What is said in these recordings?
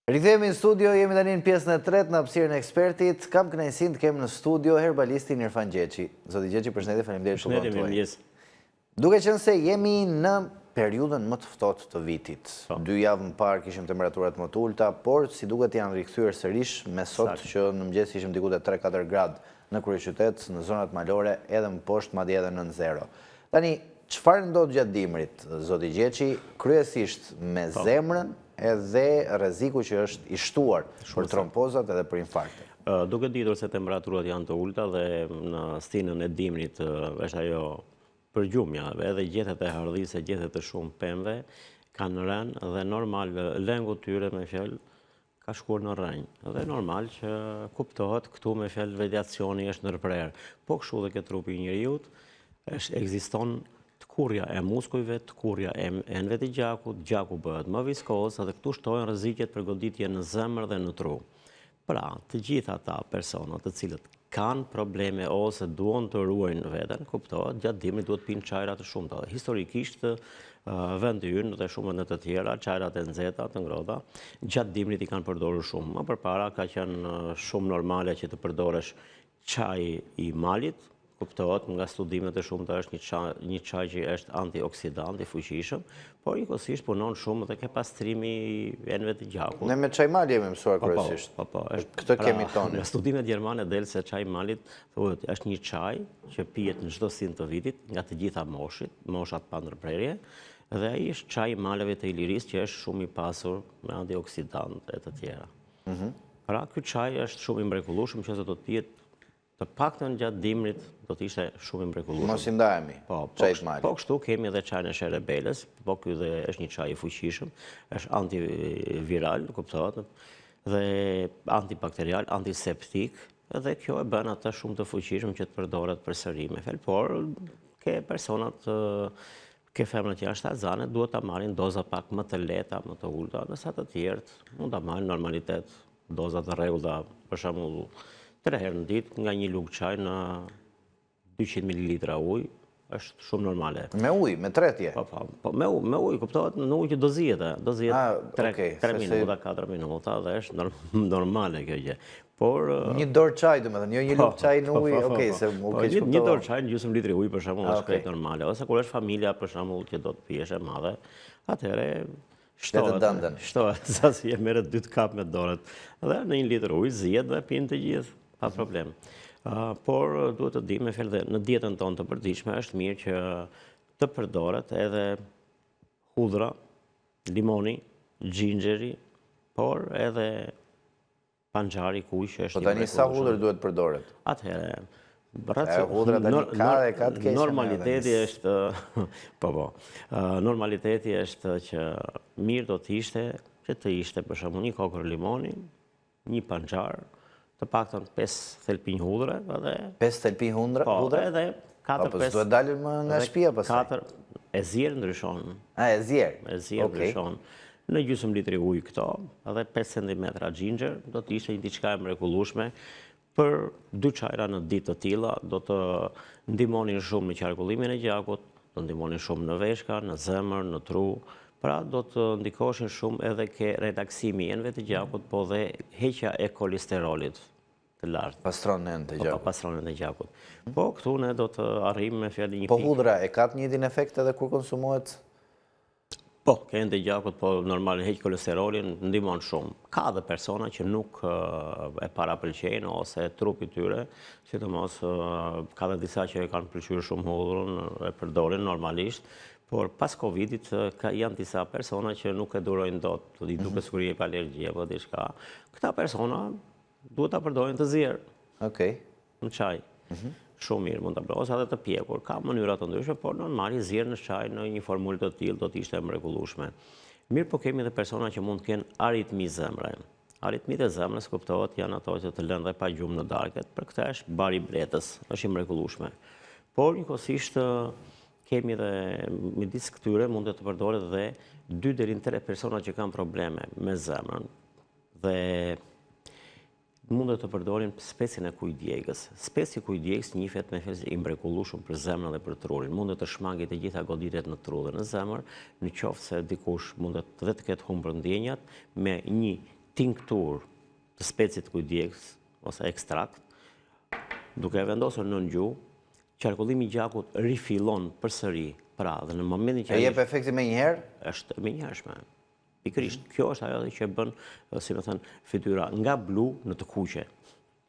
Rikthehemi në studio, jemi tani në pjesën e tretë në hapësirën e ekspertit. Kam kënaqësinë të kem në studio herbalistin Irfan Gjeçi. Zoti Gjeçi, përshëndetje, faleminderit për kohën tuaj. Duke qenë se jemi në periudhën më të ftohtë të vitit. 2 javë më parë kishim temperaturat më të ulta, por si duket janë rikthyer sërish me sot që në mëngjes ishim diku te 3-4 gradë në kryeqytet, në zonat malore edhe më poshtë, madje edhe nën zero. Tani, çfarë ndodh gjatë dimrit, zoti Gjeçi, kryesisht me zemrën edhe rreziku që është i shtuar për trompozat edhe për infarkte? Duke ditur se temperaturat janë të ulta dhe në stinën e dimrit është ajo përgjumja, edhe gjethet e hardhisë, gjethet e shumë pemëve kanë rënë dhe normal lëngu tyre me fjalë ka shkuar në rrënjë. Dhe normal që kuptohet këtu me fjalë radiacioni është ndërprer. Po kështu dhe ke trupi i njeriut ekziston tkurrja e muskujve, tkurrja e enëve të gjakut, gjaku bëhet më viskoz dhe këtu shtohen rreziqet për goditje në zemër dhe në tru. Pra, të gjitha ata persona të cilët kanë probleme ose duan të ruajnë veten, kuptohet, gjatë dimrit duhet pinë çajra të shumta. Historikisht vendi ynë dhe shumët në të tjera, çajrat e nxehta, të ngrohta, gjatë dimrit i kanë përdorur shumë. Më përpara ka qenë shumë normale që të përdoresh çaj i malit, kuptohet nga studimet e shumta është një çaj që është antioksidant i fuqishëm, por njëkohësisht punon shumë dhe ke pastrimi i enëve të gjakut. Ne me çaj mali jemi mësuar kryesisht. Këtë kemi tonë. Në studimet gjermane del se çaj malit thuhet është një çaj që pihet në çdo sin të vitit nga të gjitha moshat pa ndërprerje, dhe ai është çaj i maleve të Ilirisë që është shumë i pasur me antioksidant e të tjera. Pra, ky çaj është shumë i mrekullueshëm që do të pihet të paktën gjatë dimrit do të ishte shumë i mrekullueshëm. Mos i ndajemi çajit mali. Po kështu kemi edhe çajin e sherebeles, po ky dhe është një çaj i fuqishëm, është antiviral, kuptohet, dhe antibakterial, antiseptik, dhe kjo e bën atë shumë të fuqishëm që të përdoret përsëri me fel, por ke personat ke femrat jashtëzanë duhet ta marrin doza pak më të lehta, më të ulta, ndërsa të tjerët mund ta marrin normalitet, doza të rregullta, për shembull 3 herë në ditë nga një lugë çaj në 200 ml ujë, është shumë normale. Me ujë, me tretje? Po, me ujë, kuptohet, në ujë që do zihet 3 minuta, 4 minuta, dhe është normale kjo gjë. Por një dorë çaj, domethënë, jo një lugë çaj në ujë, okay, se u keq kuptova. Një dorë çaj në gjysmë litri ujë për shembull është krejt normale, ose kur është familja për shembull që do të pijesh e madhe, atëherë shtohet, sasi e merret 2 kap me dorët, dhe në 1 litër ujë zihet dhe pinë të gjithë, pa problem. Por duhet të di me fjalë dhe në dietën tonë të përditshme është mirë që të përdoret edhe hudhra, limoni, xhinxheri, por edhe panxari kuq është. Po tani sa hudhër duhet përdoret? Atëherë, normaliteti është normaliteti është që mirë do të ishte që të ishte për shembull një kokër limoni, një panxar, të paktën 5 thelpinj hudhre, edhe 5 thelpinj hudhre? Po, edhe 4-5. Po s'duhet dalë nga shtëpia pastaj. E zier ndryshon. E zier. E zier ndryshon. Në gjysmë litri ujë këto, edhe 5 cm xhinxher, do të ishte një diçka e mrekullueshme. Për 2 çajra në ditë të tilla do të ndihmonin shumë në qarkullimin e gjakut, do ndihmonin shumë në veshka, në zemër, në tru. Pra do të ndikoshin shumë edhe ke relaksimi i enëve të gjakut, po dhe heqja e kolesterolit të lartë. Pastron enët e gjakut. Po, pastron enët e gjakut. Po, këtu ne do të arrijmë me fjalë një pikë. Po hudhra e ka të njëjtin efekt edhe kur konsumohet? Po, ke enët e gjakut, po normal heq kolesterolin, ndihmon shumë. Ka dhe persona që nuk e parapëlqejnë ose trupi tyre, sidomos ka dhe disa që e kanë pëlqyer shumë hudhrën, e përdorin normalisht. Por pas Covidit janë disa persona që nuk e durojnë dot, i duket sikur i jep alergji apo diçka. Këta persona duhet ta përdorin të zier. Okej. Në çaj. Shumë mirë mund ta bëj, ose edhe të pjekur. Ka mënyra të ndryshme, por normali zier në çaj në një formulë të tillë do të ishte e mrekullueshme. Mirë, po kemi edhe persona që mund të kenë aritmi zemre. Aritmitë e zemrës kuptohet janë ato që të lënë dhe pa gjumë në darket. Për këtë është bari bretës, është i mrekullueshme. Por njëkohësisht kemi dhe midis këtyre mund të përdoret dhe 2 deri në 3 persona që kanë probleme me zemrën dhe mund të përdorin spesin e kujdjegës. Spesi i kujdjegës njihet me fjalë i mrekullueshëm për zemrën dhe për trurin. Mund të shmangë të gjitha goditjet në tru dhe në zemër, në qoftë se dikush mund të ketë humbur ndjenjat me një tinktur të specit kujdjeks ose ekstrakt, duke e vendosur në gjuhë, qarkullimi i gjakut rifillon përsëri. Pra, dhe në momentin që e jep efekti me njëherë? Është me njëhershme. Pikërisht, kjo është ajo që bën, si më thënë, fytyra nga blu në të kuqe.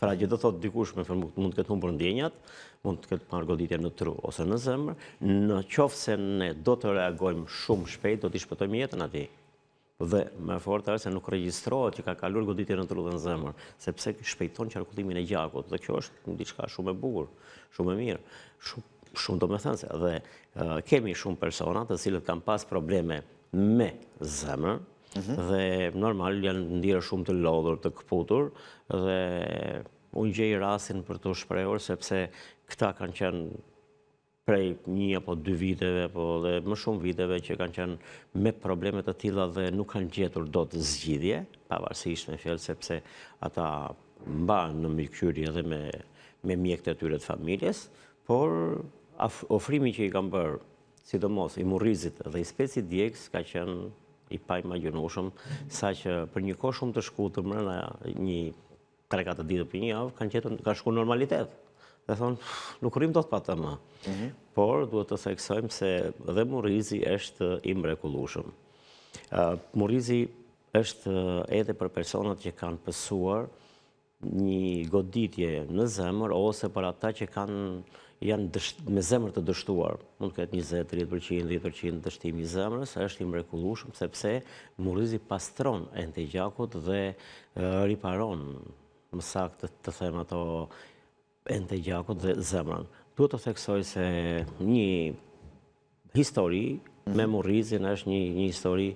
Pra, që do thotë dikush mund të ketë humbur ndjenjat, mund të ketë marrë goditje në tru ose në zemër, në qoftë se ne do të reagojmë shumë shpejt, do t'i shpëtojmë jetën atij. Dhe më fort është se nuk regjistrohet që ka kaluar goditje në tru dhe në zemër, sepse shpejton qarkullimin e gjakut. Dhe kjo është diçka shumë e bukur, shumë e mirë, shumë domethënëse. Dhe kemi shumë persona të cilët kanë pas probleme me zemër, dhe normal janë ndjerë shumë të lodhur, të këputur, dhe unë gjej rastin për të shprehur, sepse këta kanë qenë prej 1 apo 2 viteve, dhe më shumë viteve që kanë qenë me probleme të tilla dhe nuk kanë gjetur dot zgjidhje, pavarësisht me fjalë sepse ata mbahen në mikqyrje edhe me mjekët e tyre të familjes, por ofrimi që i kanë bërë, sidomos i Murrizit dhe i specit djegës, ka qenë i pa imagjinueshëm, saqë për një kohë shumë të shkurtër, brenda një 3-4 ditë për një javë, kanë shkuar normalitet. Dhe thonë, nuk rrim dot pa të më. Por duhet të theksojmë se dhe Murrizi është i mrekullueshëm. Murrizi është edhe për personat që kanë pësuar një goditje në zemër, ose për ata që janë me zemër të dështuar. Mund të ketë 20, 30%, 10% dështim i zemrës, është i mrekullueshëm, sepse Murrizi pastron ente gjakut dhe riparon, më saktë të them ato, ente gjakut dhe zemrën. Duhet të theksoj se një histori me Murrizin është një histori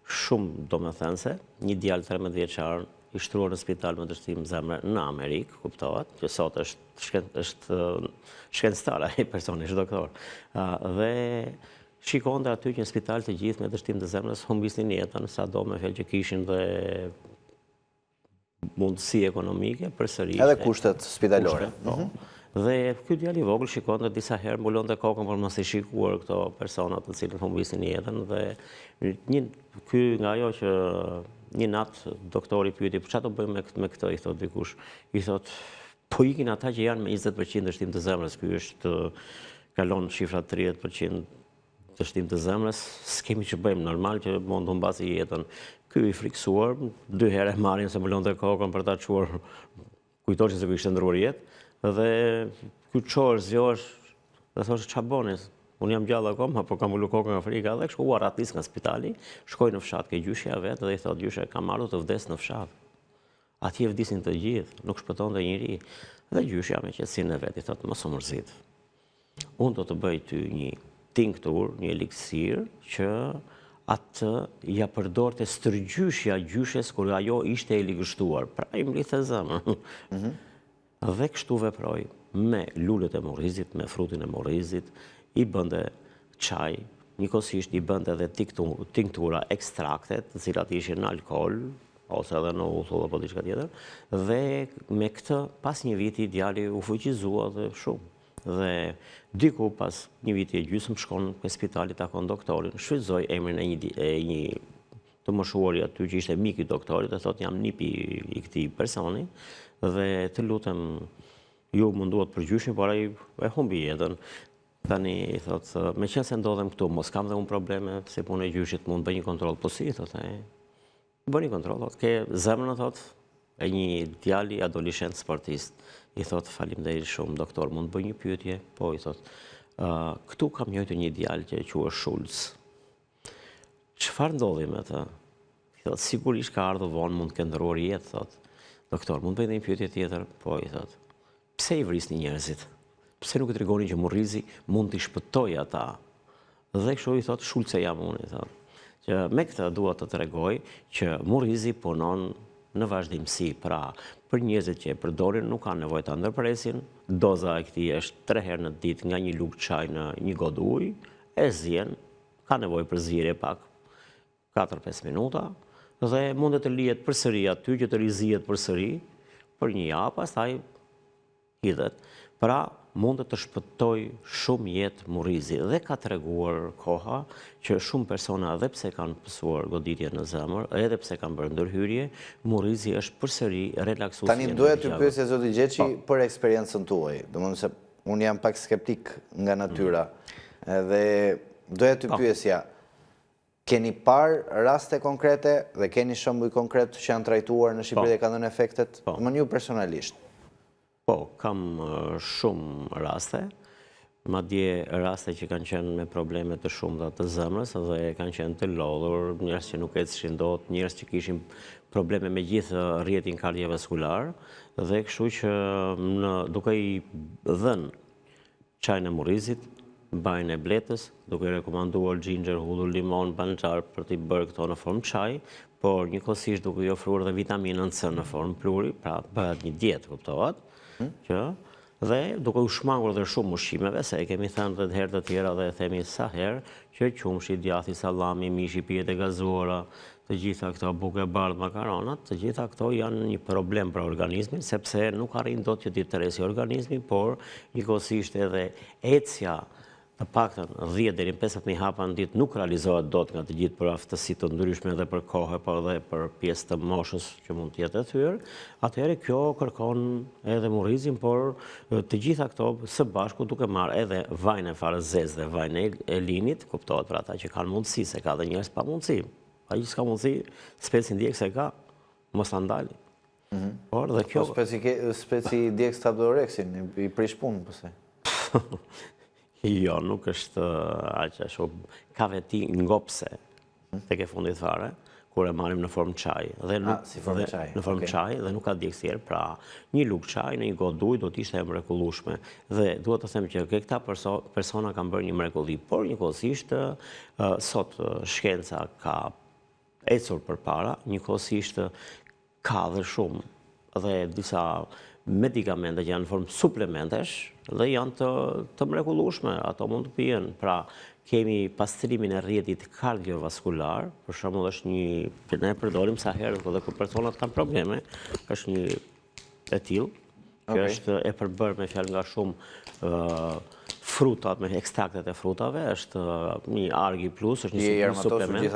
shumë domethënëse, një djalë 13 vjeçar i shtruar në spital me dështim zemre në Amerikë, kuptohet, që sot është shkencëtar ai personi, është doktor. Dhe shikonte aty që në spital të gjithë me dështim të zemrës humbisnin jetën, sado me fjalë që kishin dhe mundësi ekonomike përsëri. Edhe kushtet spitalore. Dhe ky djalë i vogël shikonte disa herë, mbulonte kokën për mos i shikuar këto persona të cilët humbisin jetën, dhe ky nga ajo që një natë doktori pyeti, po çfarë do bëjmë me këtë, i thot dikush. I thot, po ikin ata që janë me 20% dështim të zemrës, ky është kalon shifrat 30% dështim të zemrës, s'kemi që bëjmë, normal që mund të humbasi jetën. Ky i friksuar, 2 herë e marrin se mbulonte kokën për ta çuar, kujtohet se kishte ndruar jetë, dhe ky çosh zgjohesh dhe thosh ç'a bëni? Unë jam gjallë akoma, po kam ulur kokën nga frika, dhe kështu u arratis nga spitali, shkoi në fshat ke gjyshja vetë dhe i thot gjyshja, kam ardhur të vdes në fshat. Atje vdisin të gjithë, nuk shpëtonte njëri. Dhe gjyshja me qetësinë e vet i thot, mos u mërzit. Unë do të bëj ty një tinktur, një eliksir që atë ja përdorte stërgjyshja gjyshes kur ajo ishte e ligështuar. Pra i mblidhte zemrën. Dhe kështu veproj me lulet e Murrizit, me frutin e Murrizit, i bënde çaj, njëkohësisht i bënde edhe tinktura ekstraktet, të cilat ishin në alkool, ose edhe në uthull apo diçka tjetër, dhe me këtë pas një viti djali u fuqizua dhe shumë. Dhe diku pas një viti e gjysmë shkon në spitalit, takon doktorin, shfrytëzoi emrin e një të moshuari aty që ishte mik i doktorit, dhe thot jam nipi i këtij personi, dhe të lutem ju munduat për gjyshin, por ai e humbi jetën. Tani i thot, me qenë se ndodhem këtu, mos kam dhe unë probleme, se punë e gjyshit mund bëj një kontroll, po si, thot, bëj një kontroll, thot, ke zemrën, thot, e një djali adoleshent sportist. I thot, faleminderit shumë, doktor, mund bëj një pyetje? Po, i thot, këtu kam njëjtë një djalë që quhet Schulz. Çfarë ndodhi me të? I thot, sigurisht ka ardhur vonë, mund të ketë ndëruar jetë, thot. Doktor, mund bëj një pyetje tjetër? Po, i thot, pse i vrisni njerëzit? Pse nuk i tregoni që Murrizi mund t'i shpëtojë ata? Dhe kështu i thot, Schulze jam unë, i thot. Që me këtë dua të tregoj që Murrizi punon në vazhdimsi, pra për njerëzit që e përdorin nuk kanë nevojë ta ndërpresin, doza e këtij është 3 herë në ditë nga një lugë çaj në një gotë ujë, e zien, ka nevojë për zgjidhje pak 4-5 minuta, dhe mundet të lihet përsëri aty që të rizihet përsëri për një javë, pastaj hidhet. Pra, mundet të shpëtoj shumë jetë Murrizi dhe ka treguar koha që shumë persona edhe pse kanë pësuar goditje në zemër, edhe pse kanë bërë ndërhyrje, Murrizi është përsëri relaksuesi. Tani duhet të pyesje zoti Gjeçi për eksperiencën tuaj. Domethënë se unë jam pak skeptik nga natyra. Edhe doja të pyesja, keni parë raste konkrete dhe keni shembuj konkret që janë trajtuar në Shqipëri dhe kanë dhënë efektet? Më ju personalisht. Po, kam shumë raste, madje raste që kanë qenë me probleme të shumta të zemrës dhe kanë qenë të lodhur, njerëz që nuk ecëshin dot, njerëz që kishin probleme me gjithë rrjetin kardiovaskular dhe kështu që duke i dhënë çajin e Murrizit, bajin e bletës, duke i rekomanduar ginger, hudhur limon, banxhar për t'i bërë këto në formë çaj, por njëkohësisht duke i ofruar dhe vitaminën C në formë pluri, pra bëhet një dietë, kuptohet. Dhe duke u shmangur dhe shumë ushqimeve, se e kemi thënë dhe herë të tjera dhe themi sa herë, që qumshi, djathi, sallami, mishi, pijet e gazuara, të gjitha këto buke bardh, makaronat, të gjitha këto janë një problem për organizmin, sepse nuk arrin dot që t'i teresi organizmi, por njëkohësisht edhe ecja të paktën 10 deri në 15.000 hapa në ditë nuk realizohet dot nga të gjithë për aftësi të ndryshme edhe për kohë, por edhe për pjesë të moshës që mund të jetë e thyrë, atëherë kjo kërkon edhe Murrizin, por të gjitha këto së bashku duke marrë edhe vajin e farzes dhe vajin e linit, kuptohet për ata që kanë mundësi, se ka dhe njerëz pa mundësi. Ai që s'ka mundësi, speci ndjek se ka, mos ta ndali. Por dhe kjo speci ndjek staptoreksin, i prish punë pëse. Jo, nuk është aq ashtu, ka veti ngopse tek e fundit fare, kur e marrim në formë çaj. Si formë çaj. Në formë çaj dhe nuk ka djegsir, pra një lugë çaj në një gotë ujë do të ishte e mrekullueshme. Dhe duhet të them që këta persona kanë bërë një mrekulli, por njëkohësisht sot shkenca ka ecur përpara, njëkohësisht ka dhe shumë dhe disa medikamente që janë në formë suplementesh dhe janë të mrekullueshme, ato mund të pijen. Pra, kemi pastrimin e rrjetit kardiovaskular, për shembull është një, që ne përdorim sa herë dhe kur personat kanë probleme, është një etil, që është e përbërë me fjalë nga shumë frutat, me ekstraktet e frutave, është një argi plus, është një suplement.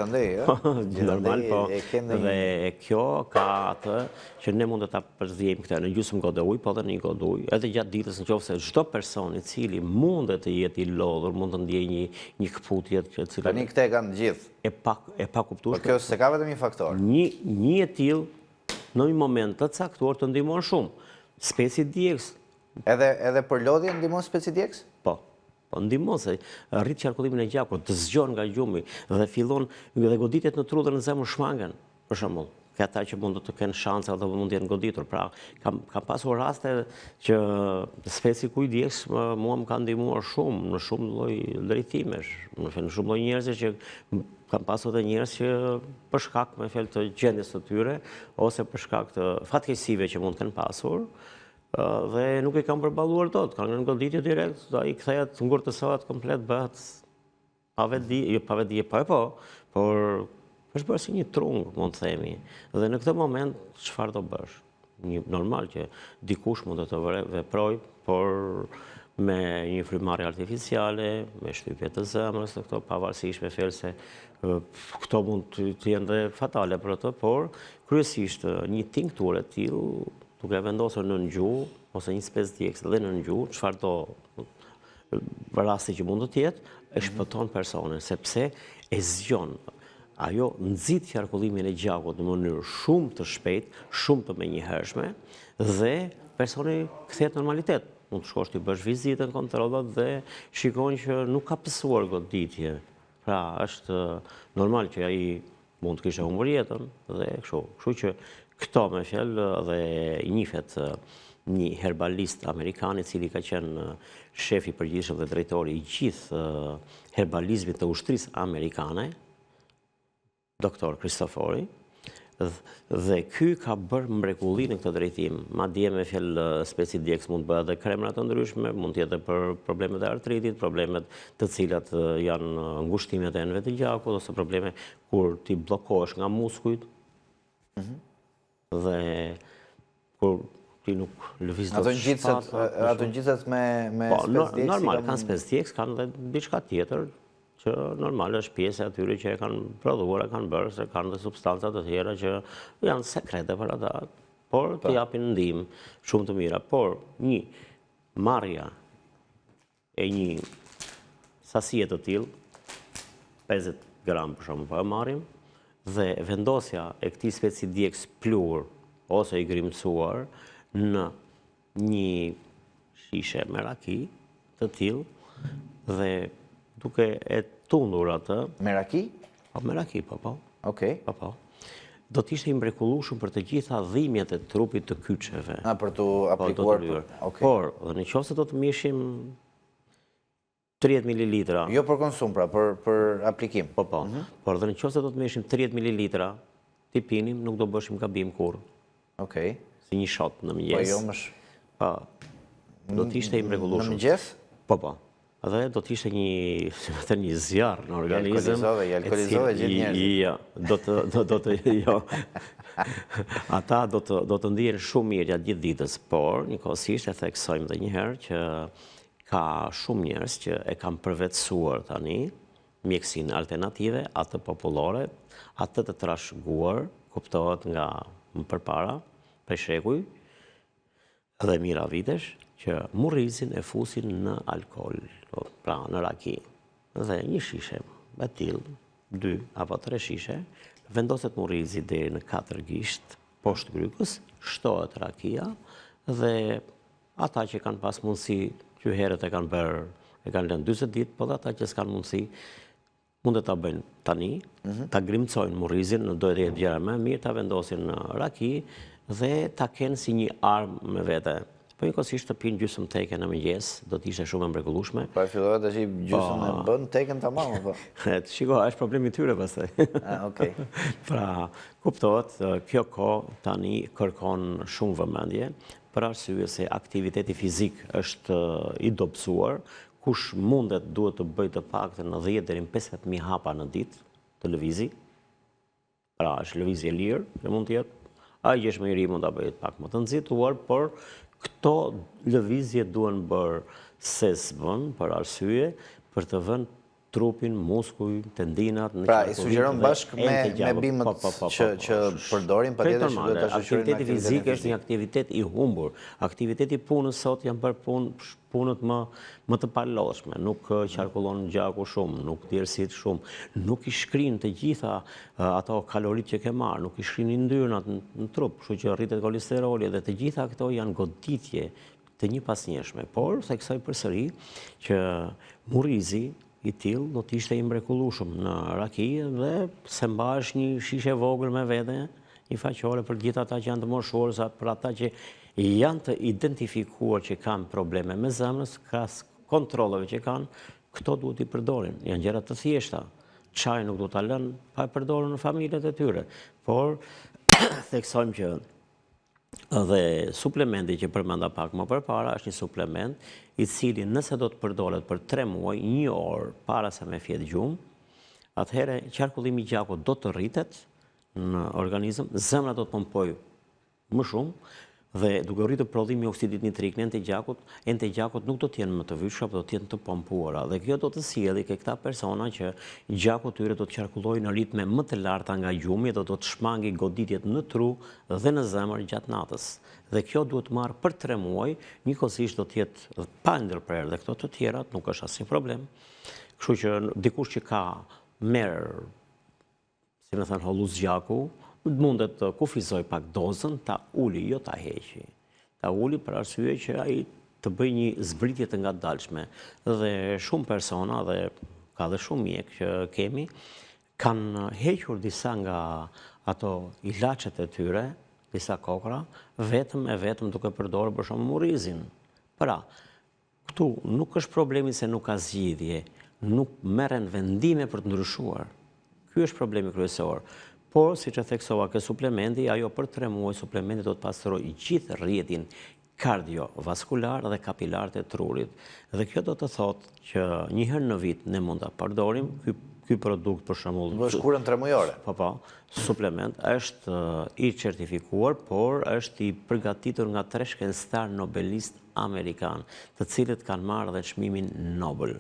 Normal, po, dhe kjo ka atë që ne mund të ta përzijemi këtë në gjysmë gotë ujë, po dhe një gotë ujë, edhe gjatë ditës nëse çdo person i cili mundet të jetë i lodhur, mund të ndjejë një këputje të cilën. Tani këtë e kanë gjithë. E pa kuptueshme. Por kjo se ka vetëm një faktor. Një etil në një moment të caktuar të ndihmon shumë. Speci djegës. Edhe për lodhje ndihmon speci djegës? Po, ndihmon se rrit qarkullimin e gjakut, të zgjon nga gjumi dhe fillon dhe goditjet në tru dhe në zemër shmangen, për shembull. Ata që mund të kenë shanse dhe mund të jenë goditur. Pra, kam pasur raste që speci kuj djegës mua më ka ndihmuar shumë në shumë lloj drejtimesh, në shumë lloj njerëzish që kam pasur edhe njerëz që për shkak me fjalë të gjendjes së tyre ose për shkak të fatkeqësive që mund të kenë pasur, dhe nuk i kam përballuar dot, kanë në goditje direkt, ai kthehet, ngurtësohet komplet, bëhet pa vetë por është bërë si një trung, mund të themi. Dhe në këtë moment, çfarë do bësh? Normal që dikush mund të veproj, por me një frymarrje artificiale, me shtypje të zemrës, të këto pavarësisht me fjalë se këto mund të jenë dhe fatale për ato, por kryesisht një tinkturë e tillë, duke vendosur në gjuhë, ose një spec djegës dhe në gjuhë, çfarë do rasti që mund të jetë, e shpëton personin, sepse e zgjon. Ajo nxit qarkullimin e gjakut në mënyrë shumë të shpejtë, shumë të menjëhershme, dhe personi kthehet në normalitet. Mund të shkosh të bësh vizitën, kontrollat dhe shikon që nuk ka pësuar goditje. Pra, është normal që ai mund të kishte humbur jetën dhe kështu. Kështu që këto me fjalë dhe njihet një herbalist amerikan i cili ka qenë shefi i përgjithshëm dhe drejtori i gjithë herbalizmit të ushtrisë amerikane, doktor Cristofori, dhe ky ka bërë mrekulli në këtë drejtim. Madje me fjalë speci djegës mund të bëhet edhe kremra të ndryshme, mund të jetë për problemet e artritit, problemet të cilat janë ngushtimet e enëve të gjakut, ose probleme kur ti bllokohesh nga muskujt. Dhe kur ti nuk lëviz do Ato të shpatë. ngjitset me spesdjekës? Normal, kanë spesdjekës, kanë dhe diçka tjetër, që normal është pjesë e atyre që e kanë prodhuar, kanë bërë, se kanë dhe substanca të tjera që janë sekrete për ata, por të japin ndihmë shumë të mira. Por një marrja e një sasie të tillë, 50 gram për shembull, po e marrim, dhe vendosja e këtij speci djegës plur ose i grimcuar në një shishe me raki të tillë dhe duke e tundur atë. Me raki? Po, me raki, po. Okej. Po. Do të ishte i mrekullueshëm për të gjitha dhimbjet e trupit të kyçeve. Për të aplikuar. Por, dhe në qoftë se do të mishim 30 ml. Jo për konsum, pra, për aplikim. Po. Por dhe në qoftë se do të mishim 30 ml, ti pinim, nuk do bëshim gabim kur. Okej. Si një shot në mëngjes. Po jo më Po. Do të ishte i mrekullueshëm. Në mëngjes? Po. Dhe do të ishte një zjarr në organizëm. I alkoolizove gjithë njerëzit. Jo. Ata do të ndihen shumë mirë gjatë gjithë ditës, por njëkohësisht e theksojmë edhe një herë që ka shumë njerëz që e kanë përvetësuar tani mjekësinë alternative, atë popullore, atë të trashëguar, kuptohet nga më përpara, prej shekuj, dhe mira vitesh, që murrizin e fusin në alkool, pra në raki. Dhe një shishe me tillë, 2 apo 3 shishe, vendoset murrizi deri në 4 gisht poshtë grykës, shtohet rakia dhe ata që kanë pas mundësi, që herët e kanë bërë, e kanë lënë 40 ditë, po dhe ata që s'kanë mundësi, mund të ta bëjnë tani, ta grimcojnë murrizin, në dojtë jetë gjëra më mirë, ta vendosin në raki dhe ta kenë si një armë me vete. Po njëkohësisht të pinë gjysmë teke në mëngjes, do të ishte shumë e mrekullueshme. Po e fillojnë tash gjysmën e bën teken tamam apo? Shiko, është problemi i tyre pastaj. Okej. Pra, kuptohet, kjo kohë tani kërkon shumë vëmendje, për arsye se aktiviteti fizik është i dobësuar, kush mundet duhet të bëjë të paktën në 10 deri në 15.000 hapa në ditë të lëvizi. Pra, është lëvizje lirë, që mund të jetë. Ai që është më i ri mund ta bëjë pak më të nxituar, por këto lëvizje duhen bërë se s'bën, për arsye për të vënë trupin, muskuj, tendinat në pra, i sugjeron bashkë me bimët që përdorin, patjetër që duhet ta shoqërohen me aktiviteti fizik është një aktivitet i humbur. Aktiviteti punës sot janë bërë punët më të palodhshme, nuk qarkullon gjaku shumë, nuk djersit shumë, nuk i shkrin të gjitha ato kalorit që ke marrë, nuk i shkrin yndyrnat në trup, kështu që rritet kolesteroli dhe të gjitha këto janë goditje të një pasnjëshme. Por theksoj përsëri që murrizi i tillë do të ishte i mrekullueshëm në raki dhe se mbahesh një shishe vogël me vete, një faqore për gjithë ata që janë të moshuar, sa për ata që janë të identifikuar që kanë probleme me zemrës, kas kontrolleve që kanë, këto duhet i përdorin. Janë gjëra të thjeshta. Çaj nuk duhet ta lënë pa e përdorur në familjet e tyre. Por theksojmë që dhe suplementi që përmenda pak më përpara është një suplement i cili nëse do të përdoret për 3 muaj, 1 orë para se me fjetë gjumë, atëherë qarkullimi i gjakut do të rritet në organizëm, zemra do të pompojë më shumë dhe duke rritur prodhimi i oksidit nitrik në ente gjakut nuk do të jenë më të vyshra, por do të jenë të pompuara. Dhe kjo do të sjellë ke këta persona që gjaku tyre do të qarkullojë në ritme më të larta nga gjumi dhe do të shmangi goditjet në tru dhe në zemër gjatë natës. Dhe kjo duhet marrë për 3 muaj, njëkohësisht do të jetë pa ndërprerje dhe këto të tjerat nuk është asnjë problem. Kështu që dikush që ka merr, si më thënë, holluz gjaku, mundet të kufizoj pak dozën, ta uli, jo ta heqi. Ta uli për arsye që ai të bëj një zbritje të ngadalshme. Dhe shumë persona, dhe ka dhe shumë mjek që kemi, kanë hequr disa nga ato ilaçet e tyre, disa kokra, vetëm duke përdorur për shembull murrizin. Pra, këtu nuk është problemi se nuk ka zgjidhje, nuk merren vendime për të ndryshuar. Ky është problemi kryesor. Por, si që theksova ke suplementi, ajo për 3 muaj suplementi do të pasëroj gjithë rrjetin kardiovaskular dhe kapilar të trurit. Dhe kjo do të thotë që një herë në vit ne mund ta përdorim ky produkt për shembull. Është kurën 3 mujore. Po, suplement është i certifikuar, por është i përgatitur nga 3 shkencëtar nobelist amerikan, të cilët kanë marrë dhe çmimin Nobel.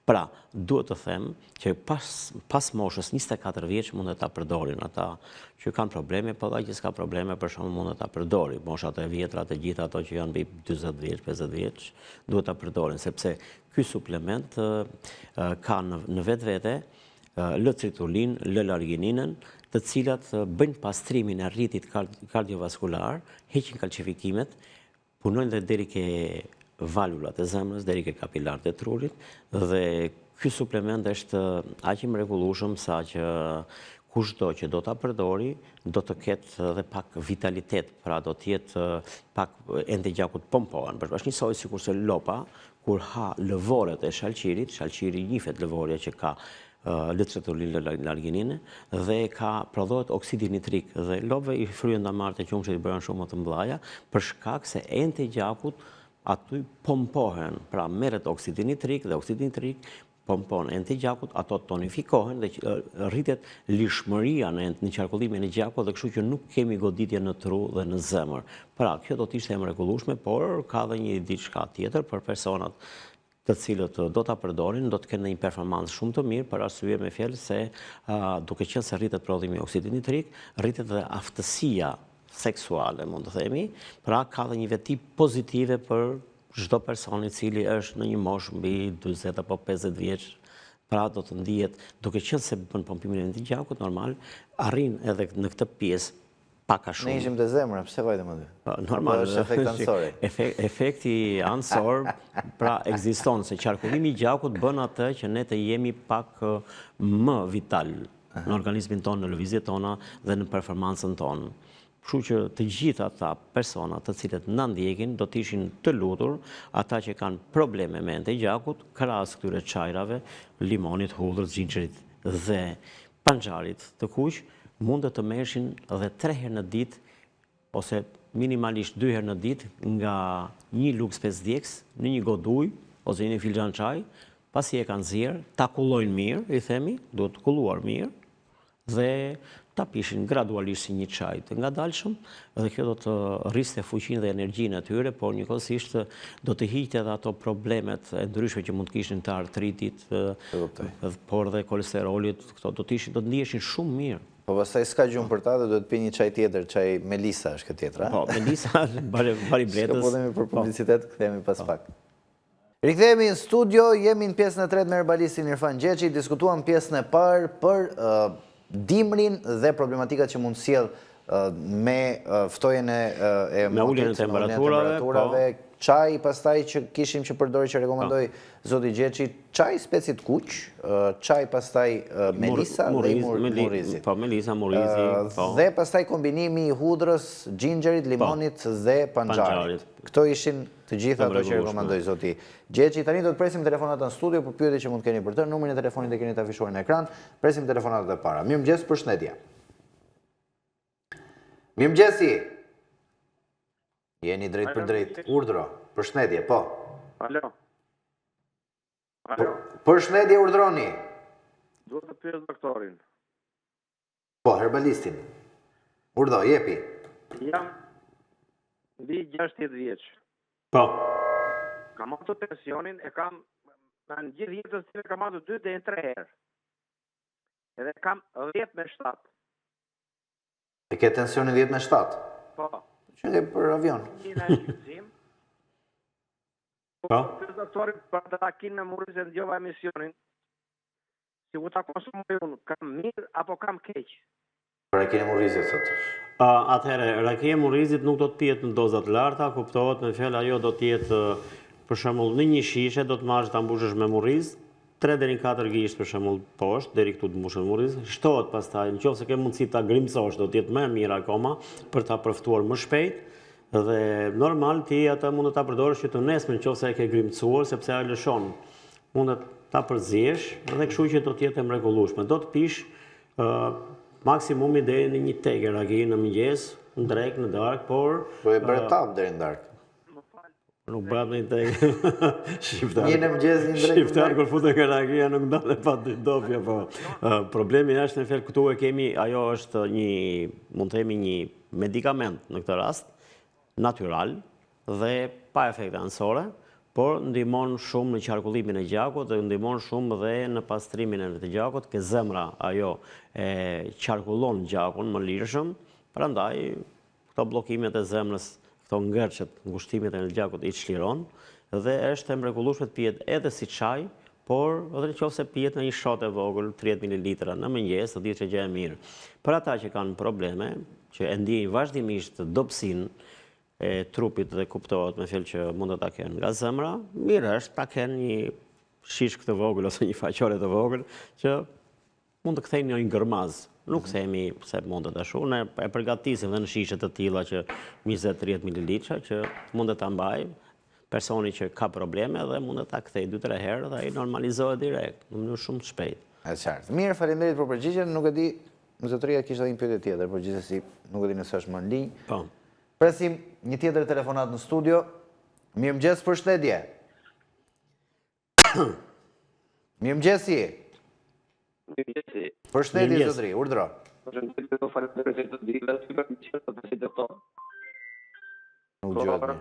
Pra, duhet të them që pas moshës 24 vjeç mund ta përdorin ata që kanë probleme, po ata që s'ka probleme për shembull mund ta përdorin. Moshat e vjetra të gjitha ato që janë mbi 40 vjeç, 50 vjeç, duhet ta përdorin sepse ky suplement ka në vetvete L-tritulin, L-argininën, të cilat bëjnë pastrimin e rritit kardiovaskular, heqin kalcifikimet, punojnë dhe deri ke valvulat e zemrës, deri ke kapilarët e trurit, dhe ky suplement është aq i mrekullueshëm sa që kushdo që do ta përdori, do të ketë edhe pak vitalitet, pra do të jetë pak ende gjakut pompohen. Është njësoj sikurse lopa, kur ha lëvoret e shalqirit, shalqiri njihet lëvorja që ka L-tritulin, L-argininë, dhe ka prodhohet oksidi nitrik, dhe lopëve i fryen damarët e qumshit i bëhen shumë më të mëdha, për shkak se ende gjakut aty pompohen, pra merret oksidi nitrik dhe oksidi nitrik pompon ende gjakut, ato tonifikohen dhe rritet lishmëria në qarkullimin e gjakut, dhe kështu që nuk kemi goditje në tru dhe në zemër. Pra, kjo do të ishte e mrekullueshme, por ka dhe një diçka tjetër për personat të cilët do ta përdorin, do të kenë një performancë shumë të mirë, për arsye me fjalë se duke qenë se rritet prodhimi i oksidit nitrik, rritet dhe aftësia seksuale, mund të themi, pra ka dhe një veti pozitive për çdo person i cili është në një moshë mbi 40 apo 50 vjeç, pra do të ndihet, duke qenë se bën pompimin e gjakut normal, arrin edhe në këtë pjesë pak a shumë. Ne ishim të zemra, pse vajtëm aty? Normal, është efekt ansori. Efekti ansor, pra ekziston, se qarkullimi i gjakut bën atë që ne të jemi pak më vital në organizmin tonë, në lëvizjet tona dhe në performancën tonë. Kështu që të gjitha ata persona të cilët na ndjekin do të ishin të lutur, ata që kanë probleme me ende gjakut, krahas këtyre çajrave, limonit, hudhrës, xhinxherit dhe panxharit të kuq, mund të merreshin edhe 3 herë në ditë, ose minimalisht 2 herë në ditë, nga një lugë spesdjeks në një gotë ujë ose një filxhan çaj, pasi e kanë zier, ta kullojnë mirë, i themi, duhet të kulluar mirë, dhe ta pishin gradualisht si një çaj të ngadalshëm, dhe kjo do të rriste fuqinë dhe energjinë e tyre, por njëkohësisht do të hiqte edhe ato problemet e ndryshme që mund të kishin të artritit, por dhe kolesterolit, këto do të ndiheshin shumë mirë. Po pastaj s'ka gjumë për ta dhe duhet pi një çaj tjetër, çaj melisa është këtë tjetra. Po, melisa, bari bletës. S'ka po dhemi për publicitet, kthehemi pas pak. Rikthehemi në studio, jemi në pjesën e tretë me herbalistin Irfan Gjeçi, diskutuam pjesën e parë për dimrin dhe problematikat që mund sjell me ftojen e me uljen e temperaturave, çaj pastaj që kishim që përdori që rekomandoi zoti Gjeçi, çaj specit kuq, çaj pastaj melisa dhe murrizit. Po, melisa, murrizi, po. Dhe pastaj kombinimi i hudrës, xhinxherit, limonit dhe panxharit. Këto ishin të gjitha ato që rekomandoi zoti Gjeçi. Tani do të presim telefonat në studio për pyetje që mund të keni për të. Numrin e telefonit e keni të afishuar në ekran. Presim telefonatat e para. Mirëmëngjes, përshëndetje. Mirëmëngjesi. Jeni drejt për drejt. Urdhro. Përshëndetje, po. Alo. Përshëndetje, urdhroni. Duhet të pyes doktorin. Po, herbalistin. Urdhro, jepi. Jam mbi 60 vjeç. Po. Kam ato tensionin, e kam në gjithë jetës time kam ato 2 deri në 3 herë. Edhe kam 10/7. E ke tensionin 10/7? Po. Që për avion. Një në shqipëzim. Po. Pyes doktorin për të takimin me murrizë e ndjova emisionin. Si u ta konsumoj unë, kam mirë apo kam keq? Për e keni murrizit, thotë. Atëherë, rakia e murrizit nuk do të pihet në doza të larta, kuptohet me fjalë ajo do të jetë për shembull në një shishe do të marrësh ta mbushësh me murriz, 3 deri në 4 gishtë për shembull poshtë, deri këtu të mbushën murriz, shtohet pastaj, nëse ke mundësi ta grimcosh, do të jetë më e mirë akoma për ta përftuar më shpejt. Dhe normal ti atë mund të ta përdorësh që të nesër nëse e ke grimcuar, sepse ajo lëshon. Mund ta përzihesh dhe kështu që do të jetë e mrekullueshme. Do të pish maksimumi deri në 1 tegë ragi në mëngjes, në drekë, në darkë, por Po e bërë tap deri në darkë. Nuk bëhat me të shqiptar. Një në mëngjes, një drejt. Shqiptar kur futen kanakia nuk ndale pa dy dopje, po. Problemi është në fakt këtu e kemi, ajo është mund të themi një medikament në këtë rast, natyral dhe pa efekte anësore, por ndihmon shumë në qarkullimin e gjakut dhe ndihmon shumë dhe në pastrimin e të gjakut, ke zemra ajo e qarkullon gjakun më lirshëm, prandaj këto bllokimet e zemrës, këto ngërçet, ngushtimet e gjakut i çliron dhe është e mrekullueshme të pihet edhe si çaj, por edhe nëse pihet në një shot e vogël 30 ml në mëngjes, do dihet që gjë e mirë. Për ata që kanë probleme, që e ndjejnë vazhdimisht dobësinë e trupit dhe kuptohet me fjalë që mund të ta kenë nga zemra, mirë është ta kenë një shishk të vogël ose një faqore të vogël që mund të kthejnë një gërmaz. Nuk themi se mund të dashu, ne e përgatisim dhe në shishe të tilla që 20-30 ml që mund të ta mbaj personi që ka probleme dhe mund të ta kthej 2-3 herë dhe ai normalizohet direkt, në mënyrë shumë të shpejtë. Është qartë. Mirë, faleminderit për përgjigjen. Nuk e di, zotëria kishte një pyetje tjetër, por gjithsesi nuk e di nëse është më në linjë. Po. Presim një tjetër telefonat në studio. Mirëmëngjes, përshëndetje. Mirëmëngjes. Përshëndetje zotëri, urdhëro. Nuk dëgjohet mirë.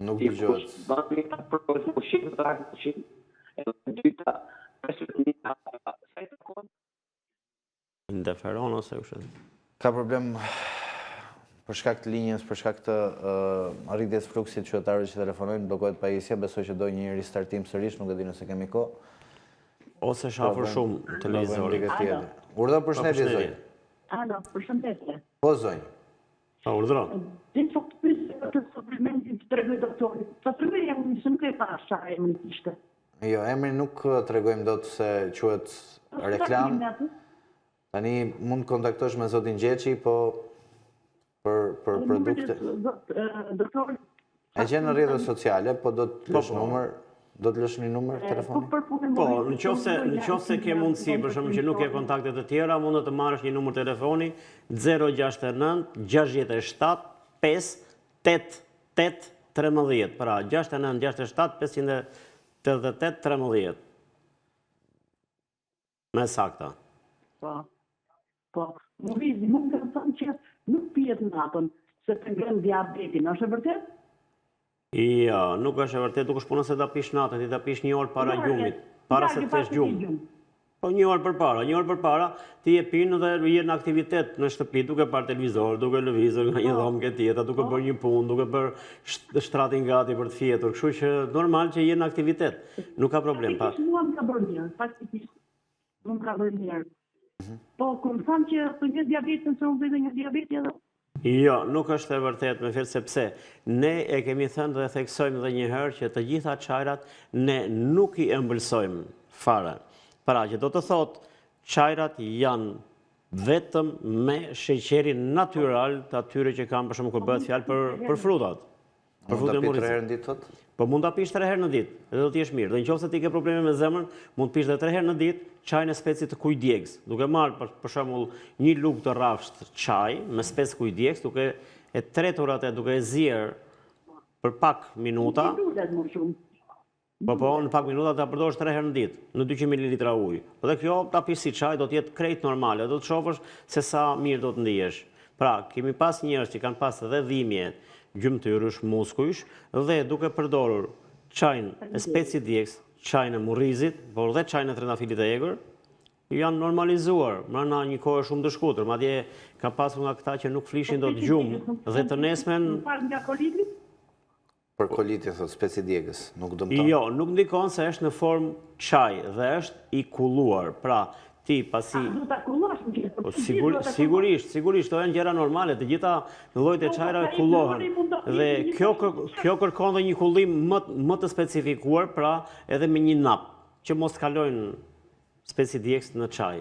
Nuk dëgjohet. Interferon ose kështu. Ka problem për shkak të linjës, për shkak të arritjes fluksit qytetarëve që telefonojnë, bllokohet pajisja, besoj që do një ristartim sërish, nuk e di nëse kemi kohë. Ose shafur shumë televizorin. Urdhëro, përshëndetje zonjë. Alo, përshëndetje. Po zonjë. Po, urdhëro. Dhe të pyesë për suplimentin të tregoj doktorit. Ta tregoj jam nisë nuk e pash sa emri ishte. Jo, emrin nuk tregojmë dot se quhet reklam. Tani mund të kontaktosh me zotin Gjeçi, po për produkte. Doktor, e gjen në rrjetet sociale, po do të lësh numër, do të lësh një numër telefoni. Po, nëse ke mundësi, për shembull që nuk ke kontakte të tjera, mund të marrësh një numër telefoni 069 67 5 88 13. Pra 69 67 588 13. Me sakta. Po, Murizi, mund të thënë që nuk pijet natën, se të ngren diabetin, është e vërtet? Jo, nuk është e vërtet, nuk është punë se ta pish natën, ti ta pish një orë para gjumit, para se të kesh gjumë. Po një orë përpara, ti e pinë dhe je në aktivitet në shtëpi, duke parë televizor, duke lëvizur nga një dhomë ke tjetër, duke bërë një punë, duke bërë shtratin gati për të fjetur, kështu që normal që je në aktivitet, nuk ka problem. Mua më ka bërë mirë, faktikisht, më ka bërë mirë. Po, kur më thamë që të një diabetin, se unë dhe një diabeti edhe? Jo, nuk është e vërtet me fjalë sepse ne e kemi thënë dhe theksojmë edhe një herë që të gjitha çajrat ne nuk i ëmbëlsojmë fare. Pra që do të thotë çajrat janë vetëm me sheqerin natyral të atyre që kanë për shembull kur bëhet fjalë për frutat. Për frutat e muricit. 3 herë në ditë thotë? Po mund ta pish 3 herë në ditë, edhe do të jesh mirë. Dhe nëse ti ke probleme me zemrën, mund të pish edhe 3 herë në ditë çajin e specit të kujdegës. Duke marrë për shembull një lugë të rrafsht çaj me spec kujdegës, duke e tretur atë, duke e zier për pak minuta. Po, në pak minuta ta përdorësh 3 herë në ditë, në 200 ml ujë. Dhe kjo ta pish si çaj, do të jetë krejt normale, do të shohësh se sa mirë do të ndihesh. Pra, kemi pas njerëz që kanë pas edhe dhimbje gjymtyrësh, muskujsh, dhe duke përdorur çajin e speci djegës, çajin e murrizit, por dhe çajin e trendafilit të egër, janë normalizuar brenda një kohe shumë të shkurtër. Madje ka pasur nga këta që nuk flishin dot gjumë dhe të nesmen për kolitin thot speci djegës, nuk dëmton. Jo, nuk ndikon se është në formë çaj dhe është i kulluar. Pra, ti pasi... Do ta kullosh më gjithë. Sigurisht, to janë gjëra normale, të gjitha llojet e çajrave kullohen. Dhe kjo kërkon dhe një kullim më të specifikuar, pra edhe me një nap, që mos kalojnë speci djegës në çaj.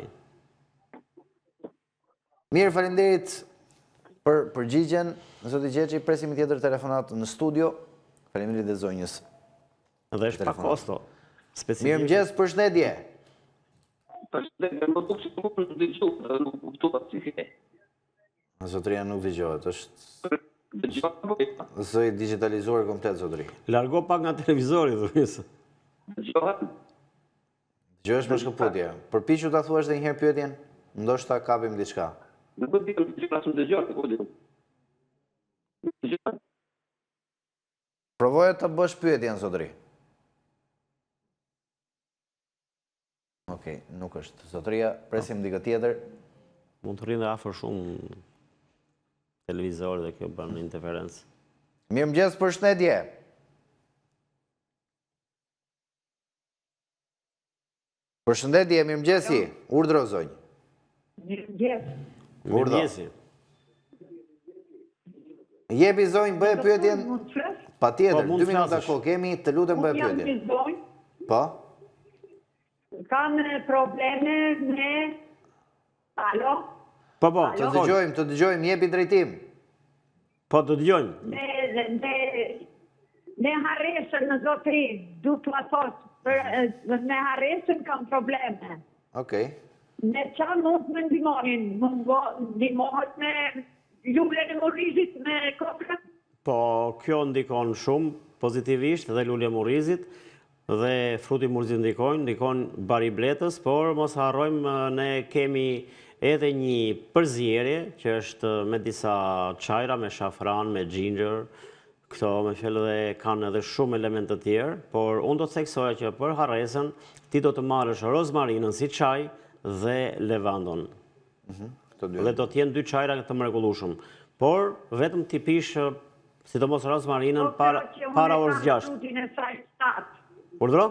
Mirë, faleminderit për përgjigjen. Zoti Gjeçi, presim një tjetër telefonat në studio. Faleminderit dhe zonjës. Dhe është pa kosto. Mirëmëngjes, përshëndetje. Përshëndetje, më duk që nuk në dëgju, nuk kuptova si ke. Zotëria nuk dëgjohet, është Dëgjohet? zëj digitalizuar komplet, zotëri. Largo pak nga televizori, dhurisë. Dëgjohet? Dëgjohesh për shkëputje. Përpiqu ta thuash edhe një herë pyetjen, ndoshta kapim diçka. Nuk e di, asum dëgjohet, po di. Dëgjohet? Provoje të bësh pyetjen, zotëri. Okej, nuk është. Zotëria, presim dikë tjetër. Mund të rrinë afër shumë televizor dhe kjo bën interferencë. Mirëmëngjes, përshëndetje. Përshëndetje, mirëmëngjesi. Urdhro zonjë. Mirëmëngjes. Mirëmëngjesi. Jepi zonjë, bëhe pyetjen. Mund të flas? Patjetër, Po, mund 2 minuta flasësh. kohë kemi, të lutem bëhe Jam pyetjen. Gëzoj. Po? Kam probleme me... Alo? Po, Të dëgjojmë, jepi drejtim. Po, të dëgjojmë. Me harresën në zotëri, du të atos, me harresën kam probleme. Okej. Me qa mund me ndimonin, ndimohet me lullën e morizit me kokrat? Po, kjo ndikon shumë pozitivisht dhe lulja murizit dhe fruti murizit ndikon bari bletës, por mos harrojmë ne kemi edhe një përzierje që është me disa çajra, me shafran, me ginger, këto me fjalë dhe kanë edhe shumë elemente të tjerë, por unë do të theksoja që për harresën ti do të marrësh rozmarinën si çaj dhe levandon. Dhe do të jenë 2 çajra të mrekullueshëm. Por vetëm ti pish sidomos rozmarinën para orës 6. Urdhro?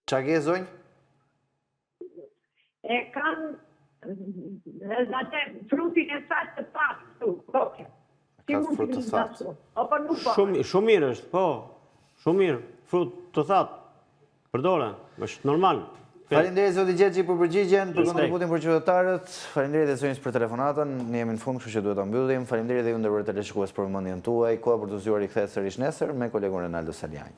Qa ke zonjë? E kam frutin e saj të pasë tu, koke. Ka frut të thatë. Apo nuk po? Shumë mirë është, po. Shumë mirë. Frut të thatë. Përdore, është normal. Faleminderit zoti Gjergji për përgjigjen, për kontributin për qytetarët. Faleminderit e zonjës për telefonatën. Ne jemi në fund, kështu që duhet ta mbyllim. Faleminderit edhe ju nderuar teleshikues për vëmendjen tuaj. Koha për të zgjuar rikthehet sërish nesër me kolegun Renaldo Saliani.